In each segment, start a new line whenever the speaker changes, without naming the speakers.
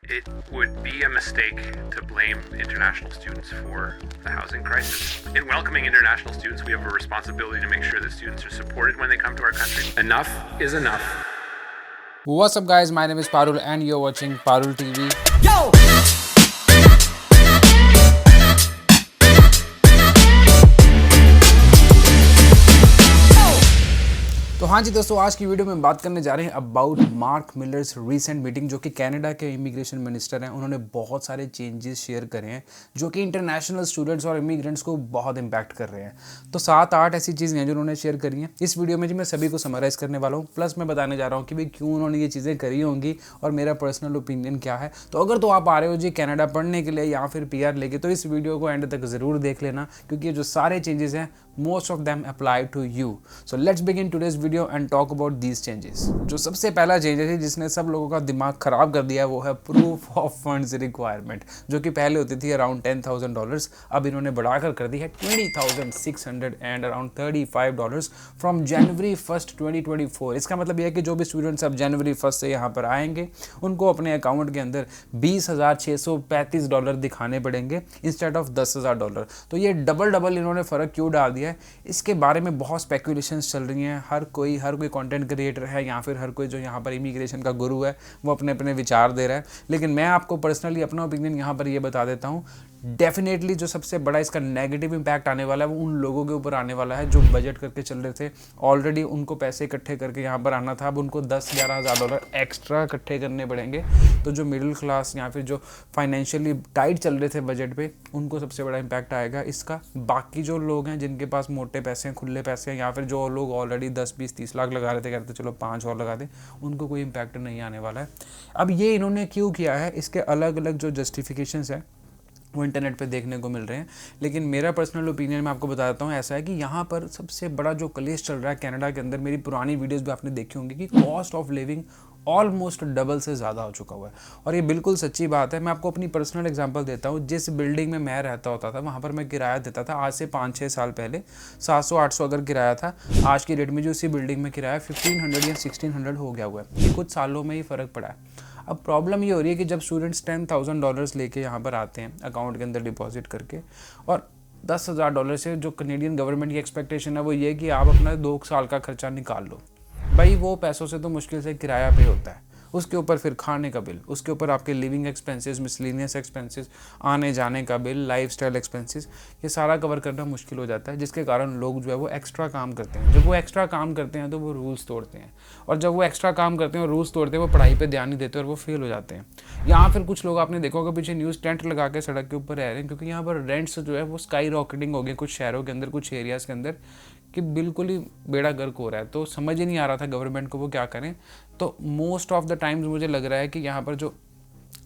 It would be a mistake to blame international students for the housing crisis. In welcoming international students, we have a responsibility to make sure that students are supported when they come to our country. Enough is enough.
What's up guys, my name is Parul and you're watching Parul TV.
Yo!
तो हाँ जी दोस्तों, आज की video में बात करने जा रहे हैं about mark millers recent meeting, जो कि कनाडा के इमिग्रेशन मिनिस्टर हैं। उन्होंने बहुत सारे चेंजेस शेयर करे हैं जो कि इंटरनेशनल स्टूडेंट्स और इमिग्रेंट्स को बहुत इंपैक्ट कर रहे हैं। तो 7-8 ऐसी चीज़ें हैं जो उन्होंने शेयर करी हैं। इस वीडियो में जी मैं सभी को समराइज़ करने वाला हूँ, प्लस मैं बताने जा रहा हूँ कि भाई क्यों उन्होंने ये चीज़ें करी होंगी और मेरा पर्सनल ओपिनियन क्या है। तो अगर तो आप आ रहे हो जी कनाडा पढ़ने के लिए या फिर PR लेके, तो इस वीडियो को एंड तक ज़रूर देख लेना, क्योंकि ये जो सारे चेंजेस हैं most of them apply to you. So let's begin today's video and talk about these changes. जो सबसे पहला चेंजेस है जिसने सब लोगों का दिमाग खराब कर दिया है, वो है प्रूफ ऑफ फंड्स रिक्वायरमेंट, जो कि पहले होती थी अराउंड $10,000, अब इन्होंने बढ़ाकर कर दी है $20,600 एंड अराउंड $35 फ्रॉम जनवरी 1 2024। इसका मतलब यह है कि जो भी स्टूडेंट्स अब जनवरी 1 से यहाँ पर आएंगे उनको अपने अकाउंट के अंदर $20,635 दिखाने पड़ेंगे इंस्टेड ऑफ $10,000। तो ये डबल इन्होंने फ़र्क क्यों डाल दिया है, इसके बारे में बहुत स्पेकुलेशंस चल रही हैं। हर कोई कंटेंट क्रिएटर है या फिर हर कोई जो यहाँ पर इमिग्रेशन का गुरु है वो अपने अपने विचार दे रहा है, लेकिन मैं आपको पर्सनली अपना ओपिनियन यहाँ पर ये बता देता हूँ। डेफिनेटली जो सबसे बड़ा इसका नेगेटिव इम्पैक्ट आने वाला है वो उन लोगों के ऊपर आने वाला है जो बजट करके चल रहे थे। ऑलरेडी उनको पैसे इकट्ठे करके यहाँ पर आना था, अब उनको $10,000-11,000 एक्स्ट्रा इकट्ठे करने पड़ेंगे। तो जो मिडिल क्लास या फिर जो फाइनेंशियली टाइट चल रहे थे बजट पे, उनको सबसे बड़ा इम्पैक्ट आएगा इसका। बाकी जो लोग हैं जिनके पास मोटे पैसे हैं, खुले पैसे हैं, या फिर जो लोग ऑलरेडी 10, 20, 30 लाख लगा रहे थे, कहते चलो 5 और लगा दें, उनको कोई इम्पैक्ट नहीं आने वाला है। अब ये इन्होंने क्यों किया है, इसके अलग अलग जो जस्टिफिकेशंस हैं वो इंटरनेट पे देखने को मिल रहे हैं, लेकिन मेरा पर्सनल ओपिनियन मैं आपको बता देता हूँ। ऐसा है कि यहाँ पर सबसे बड़ा जो कलेश चल रहा है कनाडा के अंदर, मेरी पुरानी वीडियोस भी आपने देखी होंगी कि cost of living almost double से ज़्यादा हो चुका हुआ है, और ये बिल्कुल सच्ची बात है। मैं आपको अपनी पर्सनल एग्जांपल देता हूँ। जिस बिल्डिंग में मैं रहता होता था वहाँ पर मैं किराया देता था आज से 5-6 साल पहले 700-800 अगर किराया था, आज की डेट में जो उसी बिल्डिंग में किराया 1500 या 1600 हो गया हुआ है। कुछ सालों में ही फ़र्क पड़ा है। अब प्रॉब्लम ये हो रही है कि जब स्टूडेंट्स $10,000 लेके यहाँ पर आते हैं अकाउंट के अंदर डिपॉजिट करके, और $10,000 से जो कनेडियन गवर्नमेंट की एक्सपेक्टेशन है वो ये कि आप अपना 2 साल का खर्चा निकाल लो। भाई वो पैसों से तो मुश्किल से किराया पे होता है, उसके ऊपर फिर खाने का बिल, उसके ऊपर आपके लिविंग एक्सपेंसेस, मिसलेनियस एक्सपेंसेस, आने जाने का बिल, लाइफस्टाइल एक्सपेंसेस, ये सारा कवर करना मुश्किल हो जाता है, जिसके कारण लोग जो है वो एक्स्ट्रा काम करते हैं। जब वो एक्स्ट्रा काम करते हैं तो वो रूल्स तोड़ते हैं, और जब वो एक्स्ट्रा काम करते हैं और रूल्स तोड़ते हैं वो पढ़ाई पर ध्यान नहीं देते और वो फेल हो जाते हैं। यहाँ फिर कुछ लोग आपने देखा होगा पीछे न्यूज़, टेंट लगा के सड़क के ऊपर रह रहे हैं, क्योंकि यहाँ पर रेंट्स जो है वो स्काई रॉकेटिंग हो गए कुछ शहरों के अंदर, कुछ एरियाज़ के अंदर, कि बिल्कुल ही बेड़ा गर्क हो रहा है। तो समझ ही नहीं आ रहा था गवर्नमेंट को वो क्या करें। तो मोस्ट ऑफ द टाइम्स मुझे लग रहा है कि यहाँ पर जो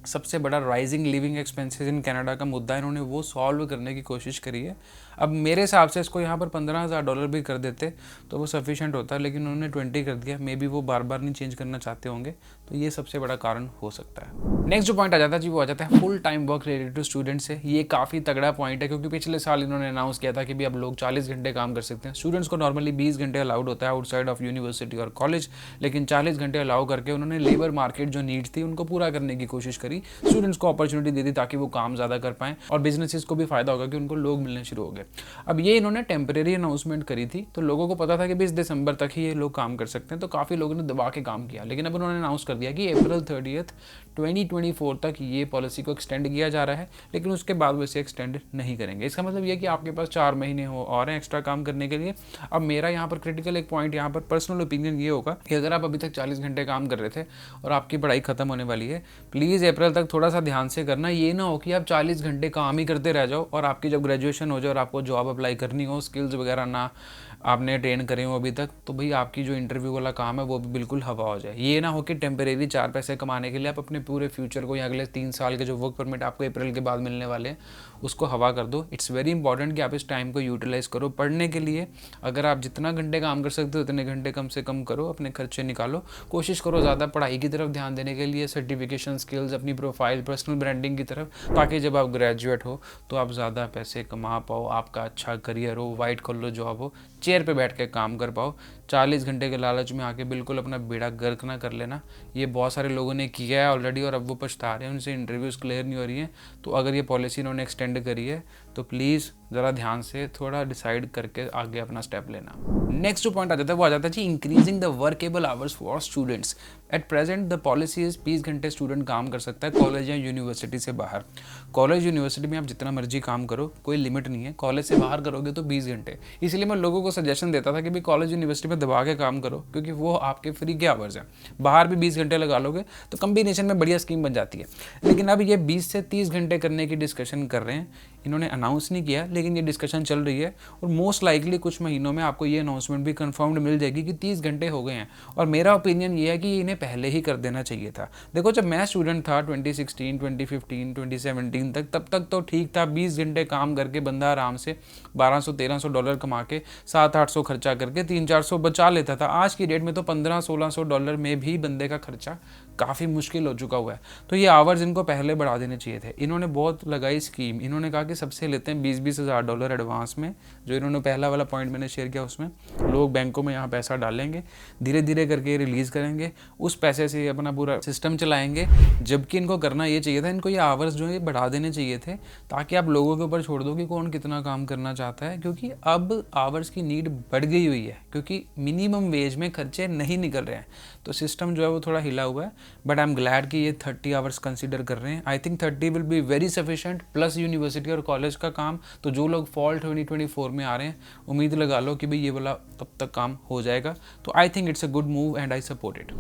सबसे बड़ा rising living expenses in Canada का मुद्दा है, इन्होंने वो सॉल्व करने की कोशिश करी है। अब मेरे हिसाब से इसको यहाँ पर $15,000 भी कर देते तो वो सफिशिएंट होता है, लेकिन उन्होंने 20 कर दिया। मे बी वो बार बार नहीं चेंज करना चाहते होंगे, तो ये सबसे बड़ा कारण हो सकता है। नेक्स्ट जो पॉइंट आ जाता है जी वो आ जाता है full time work related to students से। ये काफ़ी तगड़ा पॉइंट है, क्योंकि पिछले साल इन्होंने अनाउंस किया था कि भी अब लोग 40 घंटे काम कर सकते हैं। स्टूडेंट्स को नॉर्मली 20 घंटे अलाउड होता है आउटसाइड ऑफ यूनिवर्सिटी और कॉलेज, लेकिन 40 घंटे अलाउ करके उन्होंने लेबर मार्केट जो नीड्स थी उनको पूरा करने की कोशिश करी, स्टूडेंट्स को अपॉर्चुनिटी दे दी ताकि वो काम ज़्यादा कर पाएँ, और बिजनेसेस को भी फायदा होगा कि उनको लोग मिलने शुरू हो गए। अब ये इन्होंने टेम्परेरी अनाउंसमेंट करी थी, तो लोगों को पता था कि 20 दिसंबर तक ही ये लोग काम कर सकते हैं, तो काफ़ी लोगों ने दबा के काम किया। लेकिन अब उन्होंने अनाउंस कर दिया कि अप्रैल 30 2024 तक ये पॉलिसी को एक्सटेंड किया जा रहा है, लेकिन उसके बाद वैसे एक्सटेंड नहीं करेंगे। इसका मतलब ये कि आपके पास 4 महीने हो और हैं एक्स्ट्रा काम करने के लिए। अब मेरा यहाँ पर क्रिटिकल एक पॉइंट, यहाँ पर पर्सनल ओपिनियन ये होगा कि अगर आप अभी तक 40 घंटे काम कर रहे थे और आपकी पढ़ाई खत्म होने वाली है, प्लीज़ अप्रैल तक थोड़ा सा ध्यान से करना। ये ना हो कि आप 40 घंटे काम ही करते रह जाओ और आपकी जब ग्रेजुएशन हो जाए और आपको जॉब अप्लाई करनी हो, स्किल्स वगैरह ना आपने ट्रेन करे हो अभी तक, तो भाई आपकी जो इंटरव्यू वाला काम है वो भी बिल्कुल हवा हो जाए। ये ना हो कि टेम्परेरी 4 पैसे कमाने के लिए आप अपने पूरे फ्यूचर को या अगले 3 साल के जो वर्क परमिट आपको अप्रैल के बाद मिलने वाले हैं उसको हवा कर दो। इट्स वेरी इंपॉर्टेंट कि आप इस टाइम को यूटिलाइज करो पढ़ने के लिए। अगर आप जितना घंटे काम कर सकते हो उतने घंटे कम से कम करो, अपने खर्चे निकालो, कोशिश करो ज़्यादा पढ़ाई की तरफ ध्यान देने के लिए, सर्टिफिकेशन, स्किल्स, अपनी प्रोफाइल, पर्सनल ब्रांडिंग की तरफ, ताकि जब आप ग्रेजुएट हो तो आप ज़्यादा पैसे कमा पाओ, आपका अच्छा करियर हो, वाइट कॉलर जॉब हो, चेयर पे बैठ के काम कर पाओ। 40 घंटे के लालच में आके बिल्कुल अपना बेड़ा गर्क ना कर लेना। ये बहुत सारे लोगों ने किया है ऑलरेडी और अब वो पछता रहे हैं, उनसे इंटरव्यूज़ क्लियर नहीं हो रही हैं। तो अगर ये पॉलिसी इन्होंने एक्सटेंड करी है तो प्लीज़ ज़रा ध्यान से थोड़ा डिसाइड करके आगे अपना स्टेप लेना। नेक्स्ट जो पॉइंट आ जाता है वो आ जाता है जी increasing the workable hours for students. At present the policy is 20 घंटे स्टूडेंट काम कर सकता है कॉलेज या यूनिवर्सिटी से बाहर। कॉलेज यूनिवर्सिटी में आप जितना मर्जी काम करो, कोई लिमिट नहीं है। कॉलेज से बाहर करोगे तो 20 घंटे। इसलिए मैं लोगों को सजेशन देता था कि भाई कॉलेज यूनिवर्सिटी में दबा के काम करो, क्योंकि वो आपके फ्री के आवर्स हैं। बाहर भी 20 घंटे लगा लोगे तो कम्बिनेशन में बढ़िया स्कीम बन जाती है। लेकिन अब ये 20 से 30 घंटे करने की डिस्कशन कर रहे हैं। इन्होंने अनाउंस नहीं किया लेकिन ये डिस्कशन चल रही है और मोस्ट लाइकली कुछ महीनों में आपको ये अनाउंसमेंट भी कंफर्म्ड मिल जाएगी कि 30 घंटे हो गए हैं। और मेरा ओपिनियन ये है कि इन्हें पहले ही कर देना चाहिए था। देखो जब मैं स्टूडेंट था 2016, 2015, 2017 तक, तब तक तो ठीक था। 20 घंटे काम करके बंदा आराम से $1200-1300 कमा के $700-800 खर्चा करके $300-400 बचा लेता था। आज की डेट में तो $1500-1600 में भी बंदे का खर्चा काफ़ी मुश्किल हो चुका हुआ है। तो ये आवर्स इनको पहले बढ़ा देने चाहिए थे। इन्होंने बहुत लगाई स्कीम। इन्होंने कहा कि सबसे लेते हैं $20-20 हज़ार एडवांस में। जो इन्होंने पहला वाला पॉइंट मैंने शेयर किया उसमें लोग बैंकों में यहाँ पैसा डालेंगे, धीरे धीरे करके रिलीज़ करेंगे, उस पैसे से अपना पूरा सिस्टम चलाएंगे। जबकि इनको करना ये चाहिए था, इनको ये आवर्स जो है बढ़ा देने चाहिए थे ताकि आप लोगों के ऊपर छोड़ दो कि कौन कितना काम करना चाहता है। क्योंकि अब आवर्स की नीड बढ़ गई हुई है, क्योंकि मिनिमम वेज में खर्चे नहीं निकल रहे हैं। तो सिस्टम जो है वो थोड़ा हिला हुआ है। बट आई एम ग्लैड कि ये 30 आवर्स कंसिडर कर रहे हैं। I think 30 will be very sufficient plus university और कॉलेज का काम। तो जो लोग फॉल 2024 में आ रहे हैं, उम्मीद लगा लो कि भाई ये वाला तब तक काम हो जाएगा। तो I think it's a good move and I support it.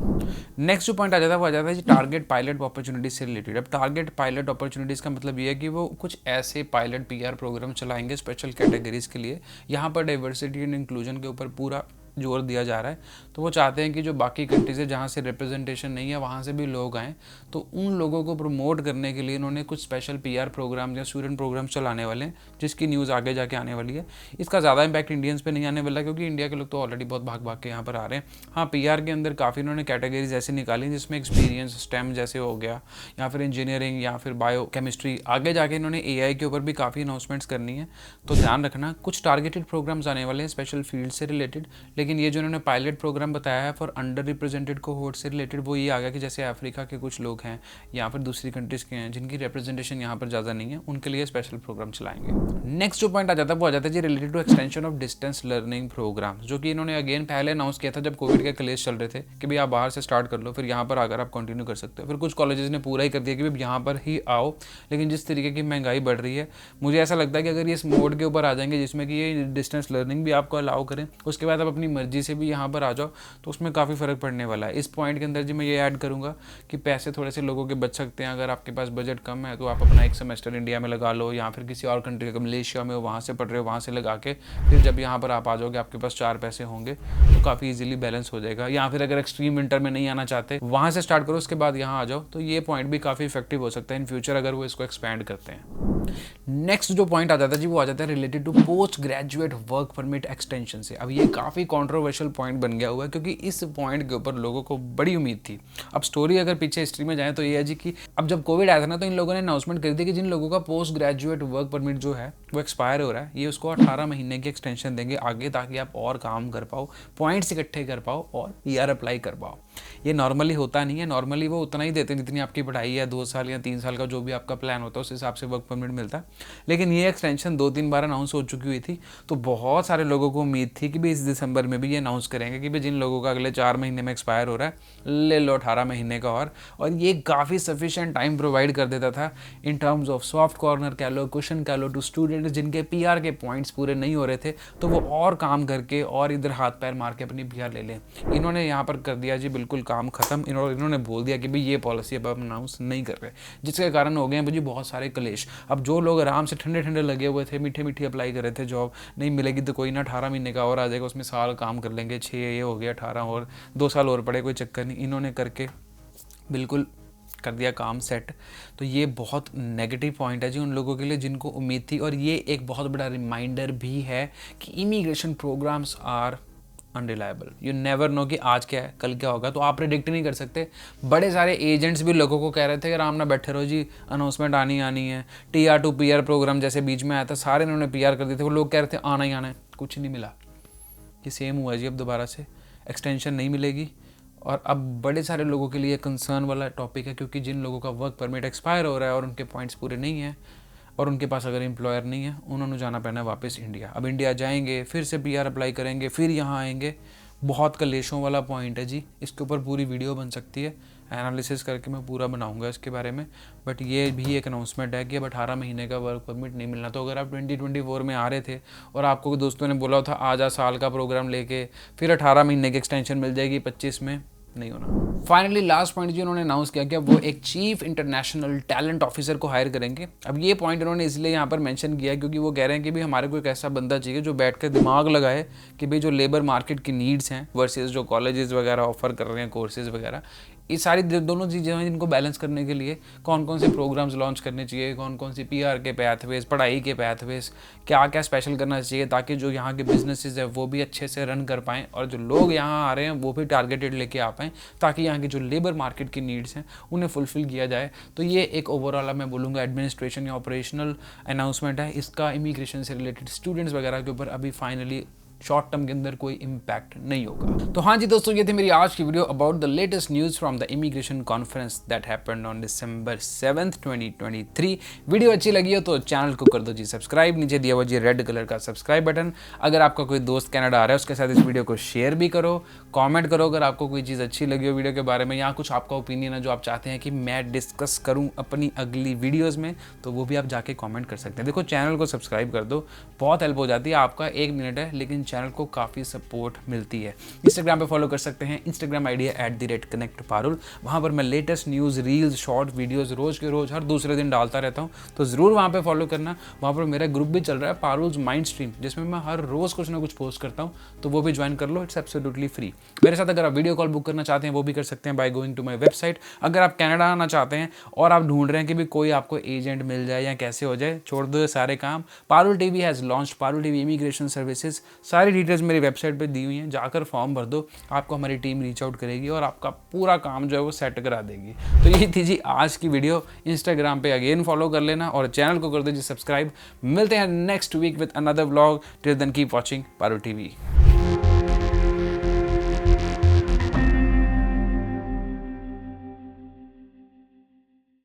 Next जो पॉइंट आ जाता है वो आ जाता है टारगेट पायलट अपॉर्चुनिटीज से रिलेटेड। अब टारगेट पायलट अपॉर्चुनिटीज़ का मतलब ये है कि वो कुछ ऐसे पायलट PR प्रोग्राम चलाएंगे स्पेशल कैटेगरीज के लिए। यहाँ पर डाइवर्सिटी एंड इंक्लूजन के ऊपर पूरा जोर दिया जा रहा है। तो वो चाहते हैं कि जो बाकी कंट्रीज है जहाँ से रिप्रेजेंटेशन नहीं है वहाँ से भी लोग आएँ। तो उन लोगों को प्रमोट करने के लिए इन्होंने कुछ स्पेशल PR प्रोग्राम या स्टूडेंट प्रोग्राम चलाने वाले हैं, जिसकी न्यूज़ आगे जाके आने वाली है। इसका ज़्यादा इंपैक्ट इंडियंस पे नहीं आने वाला, क्योंकि इंडिया के लोग तो ऑलरेडी बहुत भाग भाग के यहाँ पर आ रहे हैं। हाँ, PR के अंदर काफ़ी इन्होंने कैटेगरीज ऐसी निकाली जिसमें एक्सपीरियंस STEM जैसे हो गया, या फिर इंजीनियरिंग, या फिर बायो केमिस्ट्री। आगे जाके इन्होंने AI के ऊपर भी काफ़ी अनाउंसमेंट्स करनी है। तो ध्यान रखना, कुछ टारगेटेड प्रोग्राम्स आने वाले हैं स्पेशल फील्ड से रिलेटेड। लेकिन ये जो इन्होंने पायलट प्रोग्राम बताया है फॉर अंडर रिप्रेजेंटेड कोहोर्ट से रिलेटेड, वो ये आ गया कि जैसे अफ्रीका के कुछ लोग हैं या फिर दूसरी कंट्रीज के हैं जिनकी रिप्रेजेंटेशन यहाँ पर ज़्यादा नहीं है, उनके लिए स्पेशल प्रोग्राम चलाएंगे। नेक्स्ट जो पॉइंट आ जाता है वो आ जाता है जी related to extension of distance learning program, जो कि इन्होंने अगेन पहले अनाउंस किया था जब कोविड के क्लेश चल रहे थे कि भाई आप बाहर से स्टार्ट कर लो, फिर यहाँ पर आकर आप कंटिन्यू कर सकते हो। फिर कुछ कॉलेजेस ने पूरा ही कर दिया कि भाई यहाँ पर ही आओ। लेकिन जिस तरीके की महंगाई बढ़ रही है, मुझे ऐसा लगता है कि अगर ये इस मोड के ऊपर आ जाएंगे जिसमें कि ये डिस्टेंस लर्निंग भी आपको अलाउ करें, उसके बाद आप अपनी मर्जी से भी यहाँ पर आ जाओ, तो उसमें काफ़ी फ़र्क पड़ने वाला है। इस पॉइंट के अंदर जी मैं ये ऐड करूँगा कि पैसे थोड़े से लोगों के बच सकते हैं। अगर आपके पास बजट कम है तो आप अपना एक सेमेस्टर इंडिया में लगा लो, या फिर किसी और कंट्री का मलेशिया में वहाँ से पढ़ रहे हो वहाँ से लगा के फिर जब यहाँ पर आप आ जाओगे आपके पास 4 पैसे होंगे तो काफ़ी ईजिली बैलेंस हो जाएगा। या फिर अगर एक्सट्रीम विंटर में नहीं आना चाहते वहाँ से स्टार्ट करो, उसके बाद यहाँ आ जाओ, तो ये पॉइंट भी काफ़ी इफेक्टिव हो सकता है इन फ्यूचर अगर वो इसको एक्सपैंड करते हैं। नेक्स्ट जो पॉइंट आ जाता है जी वो आ जाता है related to post graduate work permit extension से। अब ये काफ़ी कंट्रोवर्शियल पॉइंट बन गया हुआ है, क्योंकि इस पॉइंट के ऊपर लोगों को बड़ी उम्मीद थी। अब स्टोरी अगर पीछे हिस्ट्री में जाए तो ये है जी कि अब जब कोविड आया था ना, तो इन लोगों ने अनाउंसमेंट कर दी कि जिन लोगों का पोस्ट ग्रेजुएट वर्क परमिट जो है वो एक्सपायर हो रहा है, ये उसको 18 महीने की एक्सटेंशन देंगे आगे, ताकि आप और काम कर पाओ, पॉइंट्स इकट्ठे कर पाओ और PR अप्लाई कर पाओ। ये नॉर्मली होता नहीं है। नॉर्मली वो उतना ही देते हैं जितनी आपकी पढ़ाई है, 2 साल या 3 साल का जो भी आपका प्लान होता है उस हिसाब से वर्क परमिट मिलता है। लेकिन ये एक्सटेंशन 2-3 बार अनाउंस हो चुकी हुई थी, तो बहुत सारे लोगों को उम्मीद थी कि भाई इस दिसंबर में भी ये अनाउंस करेंगे कि भाई जिन लोगों का अगले 4 महीने में एक्सपायर हो रहा है ले लो 18 महीने का और ये काफ़ी सफिशिएंट टाइम प्रोवाइड कर देता था in terms of soft corner कह लो, कुशन कह लो टू स्टूडेंट्स जिनके PR के पॉइंट्स पूरे नहीं हो रहे थे, तो वो और काम करके और इधर हाथ पैर मार के अपनी PR ले लें। इन्होंने यहाँ पर कर दिया जी बिल्कुल काम खत्म। इन्होंने बोल दिया कि भाई ये पॉलिसी अब हम अनाउंस नहीं कर रहे, जिसके कारण हो गए हैं भाई बहुत सारे क्लेश। अब जो लोग आराम से ठंडे ठंडे लगे हुए थे, मीठे मीठे अप्लाई कर रहे थे, जॉब नहीं मिलेगी तो कोई ना 18 महीने का और आ जाएगा, उसमें साल काम कर लेंगे, 6 ये हो गया 18 और 2 साल और पड़े, कोई चक्कर नहीं। इन्होंने करके बिल्कुल कर दिया काम सेट। तो ये बहुत नेगेटिव पॉइंट है जी उन लोगों के लिए जिनको उम्मीद थी। और ये एक बहुत बड़ा रिमाइंडर भी है कि immigration programmes are unreliable. You never know कि आज क्या है कल क्या होगा, तो आप प्रेडिक्ट नहीं कर सकते। बड़े सारे एजेंट्स भी लोगों को कह रहे थे कि आराम ना बैठे रहो जी, अनाउंसमेंट आनी है। TR2 PR प्रोग्राम जैसे बीच में आया था, सारे इन्होंने PR कर दिए थे, वो लोग कह रहे थे आना ही आना है, कुछ नहीं मिला। कि सेम हुआ जी, अब दोबारा से एक्सटेंशन नहीं मिलेगी। और अब बड़े सारे लोगों के लिए कंसर्न वाला टॉपिक है, क्योंकि जिन लोगों का वर्क परमिट एक्सपायर हो रहा है और उनके पॉइंट्स पूरे नहीं हैं और उनके पास अगर एम्प्लॉयर नहीं है, उन्होंने जाना पड़ना है वापस इंडिया। अब इंडिया जाएंगे, फिर से PR अप्लाई करेंगे, फिर यहाँ आएंगे। बहुत कलेशों वाला पॉइंट है जी, इसके ऊपर पूरी वीडियो बन सकती है, एनालिसिस करके मैं पूरा बनाऊंगा इसके बारे में। बट ये भी एक अनाउंसमेंट है कि अब 18 महीने का वर्क परमिट नहीं मिलना। तो अगर आप 2024 में आ रहे थे और आपको दोस्तों ने बोला था आ जा साल का प्रोग्राम लेके, फिर 18 महीने की एक्सटेंशन मिल जाएगी 25 में, नहीं होना। फाइनली लास्ट पॉइंट जो उन्होंने अनाउंस किया कि अब वो एक चीफ इंटरनेशनल टैलेंट ऑफिसर को हायर करेंगे। अब ये पॉइंट उन्होंने इसलिए यहाँ पर मेंशन किया क्योंकि वो कह रहे हैं कि भाई हमारे को एक ऐसा बंदा चाहिए जो बैठ कर दिमाग लगाए कि भाई जो लेबर मार्केट की नीड्स हैं वर्सेस जो कॉलेजेस वगैरह ऑफर कर रहे हैं कोर्सेज वगैरह, ये सारी दोनों चीज़ें हैं जिनको बैलेंस करने के लिए कौन कौन से प्रोग्राम्स लॉन्च करने चाहिए, कौन कौन सी PR के पैथवेज, पढ़ाई के पैथवेज, क्या क्या स्पेशल करना चाहिए ताकि जो यहाँ के बिजनेसेस है वो भी अच्छे से रन कर पाएँ और जो लोग यहाँ आ रहे हैं वो भी टारगेटेड लेके आ पाएँ, ताकि यहाँ की जो लेबर मार्केट की नीड्स हैं उन्हें फुलफिल किया जाए। तो ये एक ओवरऑल मैं बोलूँगा एडमिनिस्ट्रेशन या ऑपरेशनल अनाउंसमेंट है। इसका इमिग्रेशन से रिलेटेड स्टूडेंट्स वगैरह के ऊपर अभी फाइनली शॉर्ट टर्म के अंदर कोई इम्पैक्ट नहीं होगा। तो हाँ जी दोस्तों, ये थी मेरी आज की video about the latest news from the immigration conference that happened on December 7th 2023। Video अच्छी लगी हो तो चैनल को कर दो जी सब्सक्राइब, नीचे दिया हुआ जी रेड कलर का सब्सक्राइब बटन। अगर आपका कोई दोस्त कनाडा आ रहा है उसके साथ इस वीडियो को शेयर भी करो, कॉमेंट करो अगर आपको कोई चीज़ अच्छी लगी हो वीडियो के बारे में या कुछ आपका ओपिनियन है जो आप चाहते हैं कि मैं डिस्कस करूँ अपनी अगली वीडियोज़ में, तो वो भी आप जाके कॉमेंट कर सकते हैं। देखो चैनल को सब्सक्राइब कर दो, बहुत हेल्प हो जाती है, आपका 1 मिनट है लेकिन चैनल को काफ़ी सपोर्ट मिलती है। इंस्टाग्राम पे फॉलो कर सकते हैं, इंस्टाग्राम आईडी है @connectparul। वहाँ पर मैं latest news, reels, short videos रोज़ के रोज़ हर दूसरे दिन डालता रहता हूँ, तो ज़रूर वहाँ पे फॉलो करना। वहाँ पर मेरा ग्रुप भी चल रहा है पारुल्स माइंड स्ट्रीम, जिसमें मैं हर रोज़ कुछ ना कुछ पोस्ट करता हूँ, तो वो भी ज्वाइन कर लो, इट्स एब्सोल्युटली फ्री। मेरे साथ अगर आप वीडियो कॉल बुक करना चाहते हैं वो भी कर सकते हैं by going to my website. अगर आप कनाडा आना चाहते हैं और आप ढूंढ रहे हैं कि भी कोई आपको एजेंट मिल जाए या कैसे हो जाए, छोड़ दो सारे काम। Parul TV has launched Parul TV immigration services. सारी डिटेल्स मेरी वेबसाइट पे दी हुई हैं, जाकर फॉर्म भर दो, आपको हमारी टीम रीच आउट करेगी और आपका पूरा काम जो है वो सेट करा देगी। तो ये थी जी आज की वीडियो। इंस्टाग्राम पे अगेन फॉलो कर लेना और चैनल को कर दीजिए सब्सक्राइब। मिलते हैं next week with another vlog. Till then keep watching Parul TV।